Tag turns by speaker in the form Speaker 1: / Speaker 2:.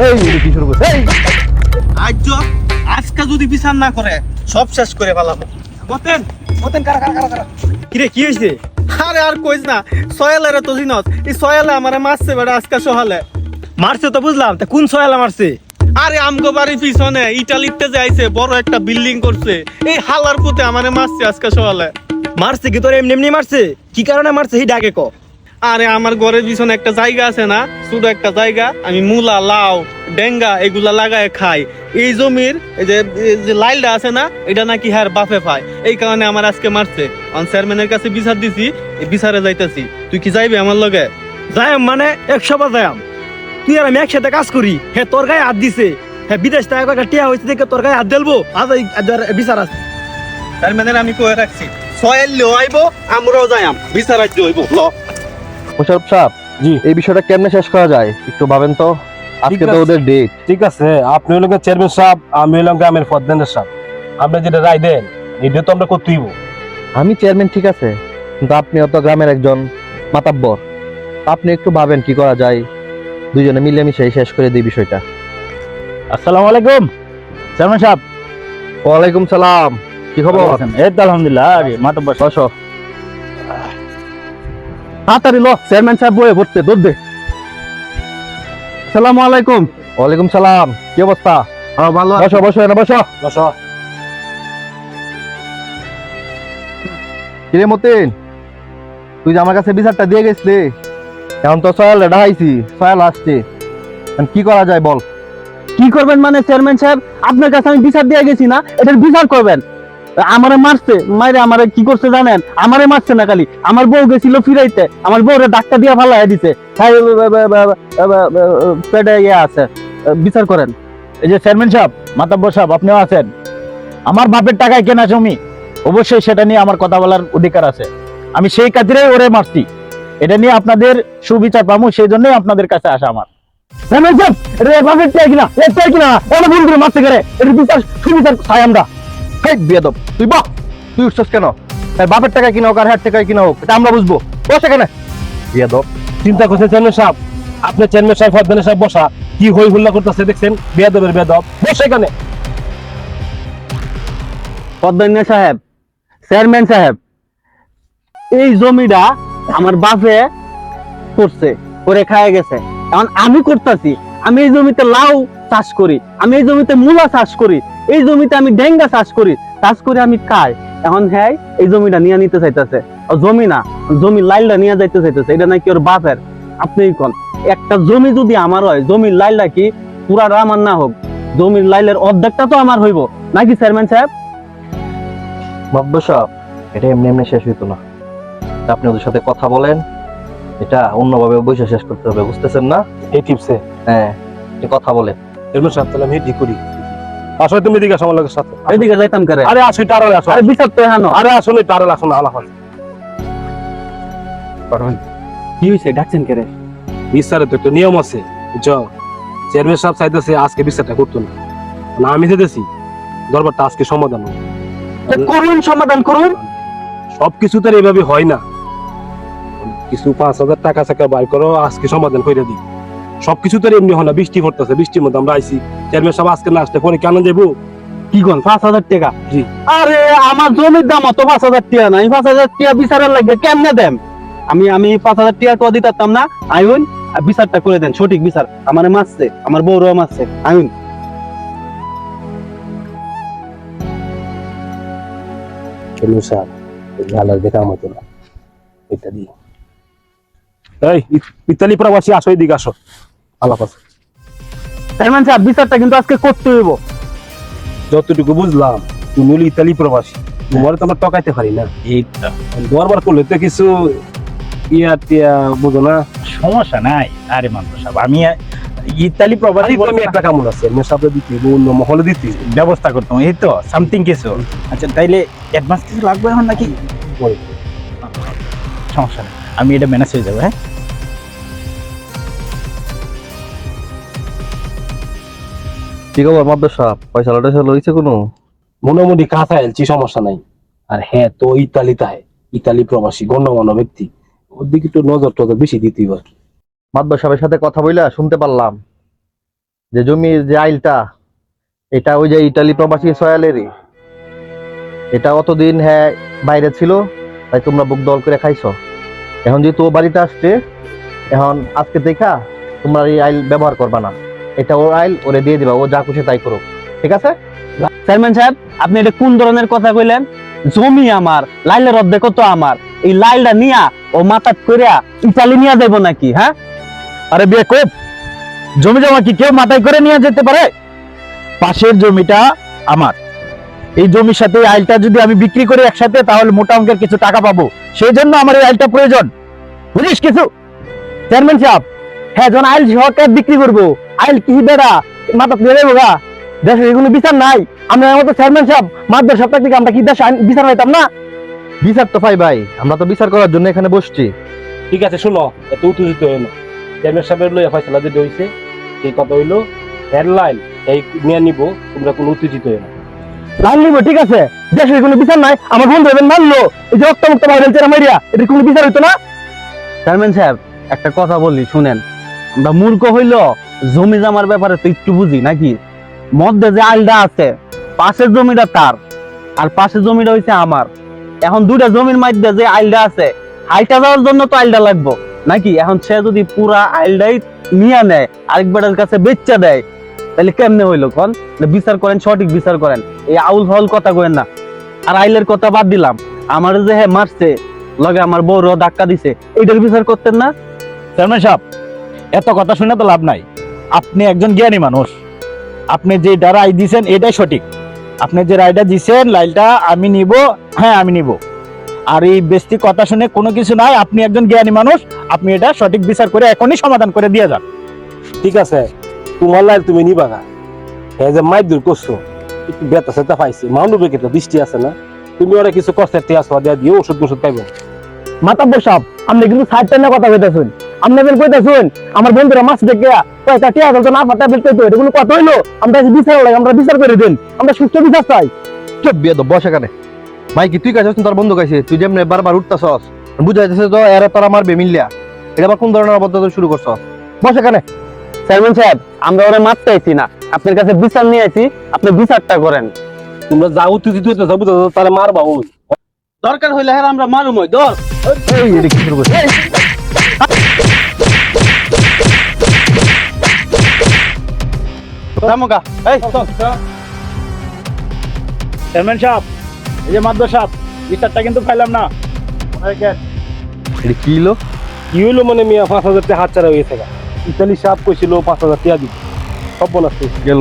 Speaker 1: এই কি শুরু করছিস? এই
Speaker 2: আজ আজকে যদি বিচার না করে সব শেষ করে ফেলাবো। মতেন মতেন কারা কারা কারা কারা
Speaker 1: কিরে কি হইছে?
Speaker 2: আরে আর কইস না, সয়ালের তো জিনস এই সয়ালে আমারে মারছে বেটা আজকে সহালে।
Speaker 1: মারছে তো বুঝলাম, তা কোন ছয়ালা মারছে?
Speaker 2: আরে আমগো বাড়ির পিছনে ইটালিতে যে আইছে বড় একটা বিল্ডিং করছে, এই হালার পুতে আমারে মারছে আজকে সহালে।
Speaker 1: মারছে কি তোর এমনি এমনি মারছে? কি কারণে মারছে সেই ডাকে ক।
Speaker 2: আরে আমার ঘরের পিছনে একটা জায়গা আছে না, ছোট একটা জায়গা, আমি মূলা লাউ ডেঙ্গা এগুলা লাগায় খাই। এই জমির এই যে লাইলটা আছে না, এটা নাকি হ্যার বাপে পায়, এই কারণে আমার আজকে মারছে। অন চেয়ারম্যানের কাছে বিচার দিছি, এই বিচারে যাইতেছি। তুই কি যাইবি আমার লগে?
Speaker 1: যাইম মানে 100 বার যাইম। তুই আর আমি একসাথে কাজ করি, হ্যাঁ তোর গায়ে হাত দিছে, হ্যাঁ বিদেশ থেকে একটা টিয়া হয়েছে দেখে তোর গায়ে হাত দেলবো। আজ বিচার আছে।
Speaker 2: চেয়ারম্যানের আমি কয়ে রাখছি, সয়েল লো আইবো, আমরাও যাইম, বিচার আজ হইব। ল
Speaker 3: মোশাররফ সাহেব,
Speaker 1: জি
Speaker 3: এই বিষয়টা কেমনে শেষ করা যায় একটু ভাবেন তো। আজকে তো ওদের ডেট।
Speaker 4: ঠিক আছে, আপনি হলেন চেয়ারম্যান সাহেব, আমি হলাম গ্রামের প্রধানের সাহেব। আপনি যেটা রায় দেন এটা তো আমরা করতেইব।
Speaker 3: আমি চেয়ারম্যান ঠিক আছে, কিন্তু আপনি তো গ্রামের একজন মাতাব্বর। আপনি একটু ভাবেন কি করা যায়, দুইজনে মিলেমিশে শেষ করে দিই বিষয়টা।
Speaker 1: আসসালামু আলাইকুম চেয়ারম্যান সাহেব।
Speaker 3: ওয়ালাইকুম সালাম, কি খবর?
Speaker 1: এই তো আলহামদুলিল্লাহ। আরে মাতব্বর
Speaker 3: বসো।
Speaker 1: তাড়াতাড়ি লো, চেয়ারম্যান সাহেব বয়ে ভরতে দুধ দে। আসসালামু আলাইকুম।
Speaker 3: ওয়ালাইকুম সালাম, কি অবস্থা?
Speaker 1: ভালো
Speaker 3: বসো বসো, এনে বসো।
Speaker 4: বসো।
Speaker 3: কিরে মতিন, তুই যে আমার কাছে বিচারটা দিয়ে গেছিলি, এখন তো সয়াল ঢাইছি, সয়াল আসছে, এখন কি করা যায় বল?
Speaker 5: কি করবেন মানে চেয়ারম্যান সাহেব, আপনার কাছে আমি বিচার দিয়ে গেছি না, এটার বিচার করবেন। আমারে মারছে, মাইরে আমারে কি করছে জানেন? আমারে মারছে না, খালি আমার বউ গেছিল ফিরাইতে, আমার বউরে ডাক্তার দিয়ে ফালাই দিছে। পেটে ইয়ে আছে, বিচার করেন।
Speaker 1: এই যে চেয়ারম্যান সাহেব, মাতব্বর সাহেব, আপনিও আছেন। আমার বাপের টাকায় কেনা জমি, অবশ্যই সেটা নিয়ে আমার কথা বলার অধিকার আছে। আমি সেই কাজেই ওরে মারছি, এটা নিয়ে আপনাদের সুবিচার পাবো, সেই জন্যই আপনাদের কাছে আসা আমার।
Speaker 5: চেয়ারম্যান সাহেব, এটা বাপের টাকা কিনা, এর টাকা কিনা, ওরা ভুল করে মারতে গেলে এটা বিচার সুবিচার চাই আমরা।
Speaker 3: হেই বেয়াদব, তুই বাহ, তুই উঠছস কেন? তার বাপের টাকা কিনা হোক আর হাট টাকা কিনা হোক, এটা আমরা বুঝবো। বস এখানে বেয়াদব।
Speaker 4: চিন্তা করছে চেয়ারম্যান সাহেব, আপনি চেয়ারম্যান সাহেব প্রধানের সাহেব বসা, কি হই হুল্লা করতেছে দেখছেন? বেয়াদবের বেয়াদব, বস এখানে।
Speaker 5: পদ্মন্য সাহেব, চেয়ারম্যান সাহেব, এই জমিটা আমার বাপে করছে, করে খায় গেছে। এখন আমি করতেছি, আমি এই জমিতে লাউ চাষ করি, আমি এই জমিতে মূলা চাষ করি, এই জমিতে আমি ডেঙ্গা চাষ করি, চাষ করে আমি খাই। এখন হ্যাঁ এই জমিটা নিয়ে নিতে চাইতেছে, জমি না, জমি লাইলটা নিয়ে যাইতে চাইতেছে, এটা নাকি ওর বাপের। আপনিই কোন, একটা জমি যদি আমার হয়, জমির লাইলটা কি পুরাটা আমার না হোক, জমির লাইলের অর্ধেকটা তো আমার হইব নাকি চেয়ারম্যান সাহেব?
Speaker 3: মাতব্বর সাহেব, এটা এমনি এমনি শেষ হইতো না, আপনি ওদের সাথে কথা বলেন, এটা অন্যভাবে বসে শেষ করতে হবে, বুঝতেছেন না?
Speaker 4: এই টিপসে
Speaker 3: হ্যাঁ, আপনি কথা বলেন।
Speaker 4: চেয়ারম্যান সাহেব, তাহলে আমি ঠিক করি। আসলে তুমি এদিকে আসো আমার লোকের সাথে।
Speaker 5: এদিকে যাইতাম করে।
Speaker 4: আরে আসো, এটা আড়ালে আসো।
Speaker 5: আরে বিচার তো এখানো।
Speaker 4: আরে আসলে এটা আড়ালে আসো না, আলাপ আছে।
Speaker 5: কি হয়েছে, ডাকছেন কে রে?
Speaker 4: বিচারে তো একটা নিয়ম আছে, বুঝছো? চেয়ারম্যান সাহেব চাইতেছে আজকে বিচারটা করতো না, না আমি চাইতেছি দরবারটা আজকে সমাধান হোক।
Speaker 5: করুন, সমাধান করুন।
Speaker 4: সবকিছু তো আর এইভাবে হয় না, কিছু 5,000 টাকা চাকা বাইর করো, আজকে সমাধান করে দিই। সবকিছু তো আর এমনি হয় না, বৃষ্টি পড়তেছে, বৃষ্টির মধ্যে আমরা আইছি। চেয়ারম্যান সাহেব আজকে না আসলে পরে কেন যাবো?
Speaker 5: কি কোন 5,000 টাকা?
Speaker 4: জি।
Speaker 5: আরে আমার জমির দাম অত 5,000 টাকা না, 5,000 টাকা বিচারের লাগবে কেমনে দেন? আমি 5,000 টাকা তো দিতাম না। আইন বিচারটা করে দেন, সঠিক বিচার। আমারে মারছে, আমার বউরও মারছে। আইন
Speaker 4: চেয়ারম্যান সাহেব ঝালার দেখা মতো না, এটা দিই। এই ইতালি প্রবাসী আসো, এদিকে আসো, আলাপ আছে।
Speaker 5: চেয়ারম্যান সাহেব, বিচারটা কিন্তু আজকে করতে হইব।
Speaker 4: যতটুকু বুঝলাম তুমি হলো ইতালি প্রবাসী, তোমার তো আমরা টকাইতে পারি না।
Speaker 1: এইটা
Speaker 4: দরবার করলে তো কিছু ইয়া টিয়া বুঝো না।
Speaker 1: সমস্যা নাই। আরে মাতব্বর সাহেব, আমি ইতালি প্রবাসী
Speaker 4: আমি একটা কামড় আছে, মেশাতে দিতে হইব, অন্য মহলে দিতে হইব।
Speaker 1: ব্যবস্থা করতাম, এই তো সামথিং কিছু। আচ্ছা তাইলে অ্যাডভান্স কিছু লাগবে এখন নাকি?
Speaker 4: পরে।
Speaker 1: সমস্যা নেই, আমি এটা ম্যানেজ হয়ে যাবো। হ্যাঁ,
Speaker 3: কি খবর মাতব্বর সাহেব, পয়সা টয়সা লইছে কোনো?
Speaker 4: মোটামুটি কাঁচা এলছি, সমস্যা নাই। আর হ্যাঁ, তো ইতালিতে ইতালি প্রবাসী গণ্যমান্য ব্যক্তি, ওর দিকে একটু নজর টজর বেশি দিতেই আর কি।
Speaker 3: মাতব্বর সাহেবের সাথে কথা বইলা শুনতে পারলাম যে জমির যে আইলটা, এটা ওই যে ইটালি প্রবাসী সয়ালেরই। এটা অতদিন হ্যাঁ বাইরে ছিল, তাই তোমরা বুক দল করে খাইছো। এখন যেহেতু ও বাড়িতে আসছে, এখন আজকে দেখা তোমরা এই আইল ব্যবহার করবা না। এটা ওর আইল, ওরে দিয়ে দিবা, ও যা খুশি তাই করুক, ঠিক আছে?
Speaker 5: চেয়ারম্যান সাহেব, আপনি এটা কোন ধরনের কথা কইলেন? জমি আমার, লাইলের অর্ধেক তো আমার। এই লাইলটা নিয়া ও মাথাত কইরা ইতালি নিয়ে যাইব নাকি? হ্যাঁ,
Speaker 1: আরে বেকুব, জমি জমা কি কেউ মাথায় করে নিয়ে যেতে পারে? পাশের জমিটা আমার। এই জমির সাথে এই আইলটা যদি আমি বিক্রি করি একসাথে, তাহলে মোটা অঙ্কের কিছু টাকা পাবো। সেই জন্য আমার এই আইলটা প্রয়োজন, বুঝিস কিছু?
Speaker 5: চেয়ারম্যান সাহেব, হ্যাঁ যখন আইল সরকার বিক্রি করবো, আইল কি বেড়া মাথা তুলে দেবো গা? দেশের কোনো বিচার নাই। আমরা মতো চেয়ারম্যান সাহেব মাদ্রাস সপ্তাহ থেকে আমরা কি দেশে বিচার পাইতাম না?
Speaker 3: বিচার তো পাই ভাই, আমরা তো বিচার করার জন্য এখানে বসছি।
Speaker 4: ঠিক আছে, শোনো, এত উত্তেজিত হয়ে না। চেয়ারম্যান সাহেবের লইয়া ফয়সালা যেটা হইছে, এই কথা হইলো হেডলাইন এই নিয়ে নিব, তোমরা কোনো উত্তেজিত হয়ে না।
Speaker 5: লাইন নিবো, ঠিক আছে। দেশের কোনো বিচার নাই। আমার বন্ধু এবার মানলো, এই যে অক্ত মুক্ত মাইরেল চেরা মাইরিয়া, এটার কোনো বিচার হইতো না? চেয়ারম্যান সাহেব, একটা কথা বলি শুনেন। আমরা মূর্খ হইলো জমি জামার ব্যাপারে তো একটু বুঝি নাকি? মধ্যে যে আইলটা আছে, পাশের জমিটা তার, আর পাশের জমিটা হইছে আমার। এখন দুইটা জমির মধ্যে যে আইলটা আছে, হাইটা যাওয়ার জন্য তো আইলটা লাগবো নাকি? এখন সে যদি পুরা আইলটাই নিয়ে নেয়, আরেকবারের কাছে বেচা দেয়, তাহলে কেমনে হইলো কোন? বিচার করেন, সঠিক বিচার করেন, এই আউল ফাউল কথা কইেন না। আর আইলের কথা বাদ দিলাম, আমার যে হ্যাঁ মারছে, লগে আমার বউর ধাক্কা দিছে, এইটার বিচার করতেন না?
Speaker 1: চেয়ারম্যান সাহেব, এত কথা শুনে তো লাভ নাই। আপনি একজন জ্ঞানী মানুষ, আপনি যে রায় দিছেন এটাই সঠিক। আপনি যে রায়টা দিছেন, লাইলটা আমি নিব, হ্যাঁ আমি নিব। আর এই বেস্তি কথা শুনে কোনো কিছু নাই। আপনি একজন জ্ঞানী মানুষ, আপনি এটা সঠিক বিচার করে এখনই সমাধান করে দিয়ে যান।
Speaker 4: ঠিক আছে, তোমার লাইল তুমি নিবা গা। এই যে মাইক দূর করছো, একটু বেতা সেটা পাইছি, মাউন্টের ক্ষেত্রে দৃষ্টি আছে না? তুমি ওরা কিছু কষ্টের টিয়া দিয়ে দিও, ওষুধ ওষুধ পাইব।
Speaker 5: মাতাব্বর সাহেব, আপনি কিন্তু সাইড টাইনে কথা কইতাছেন। আপনি বের কইতাছেন আমার বন্ধুরা মাছ দেখে কয়টা টিয়া তো না ফাটা বের কইতো, এটা কোনো কথা হইলো? আমরা যে বিচার লাগে, আমরা বিচার করে দেন, আমরা সুস্থ বিচার চাই।
Speaker 3: চুপ বিয়ে তো বসে এখানে। ভাই কি তুই কাছে তোর বন্ধু কাছে, তুই যেমন বারবার উঠতাছস, বুঝা যাচ্ছে তো এরা তোরা মারবে মিললিয়া। এটা আবার কোন ধরনের অবদ্ধতা শুরু করছস? বসে এখানে।
Speaker 5: চেয়ারম্যান সাহেব, আমরা ওরা মারতে আইছি না, আপনার কাছে বিচার নিয়ে আইছি, আপনি বিচারটা করেন।
Speaker 4: তোমরা যা উত্তেজিত হইতে যাবো, তারা মারবা। ওই
Speaker 5: দরকার হইলে হ্যাঁ আমরা মারুমই, ধর।
Speaker 3: এই এটা কি শুরু করছিস?
Speaker 5: রামুকা, এই
Speaker 1: চেয়ারম্যান সাহেব, এই যে মাদ্র সাহেব, বিচারটা কিন্তু পাইলাম না।
Speaker 3: এটা কি হলো?
Speaker 4: কি হইলো মানে মিয়া 5,000 টাকা হাত ছাড়া হয়ে থাকা। ইতালি সাহেব কইছিল 5,000 টাকা দিবে, সব বলাচ্ছে
Speaker 3: গেল।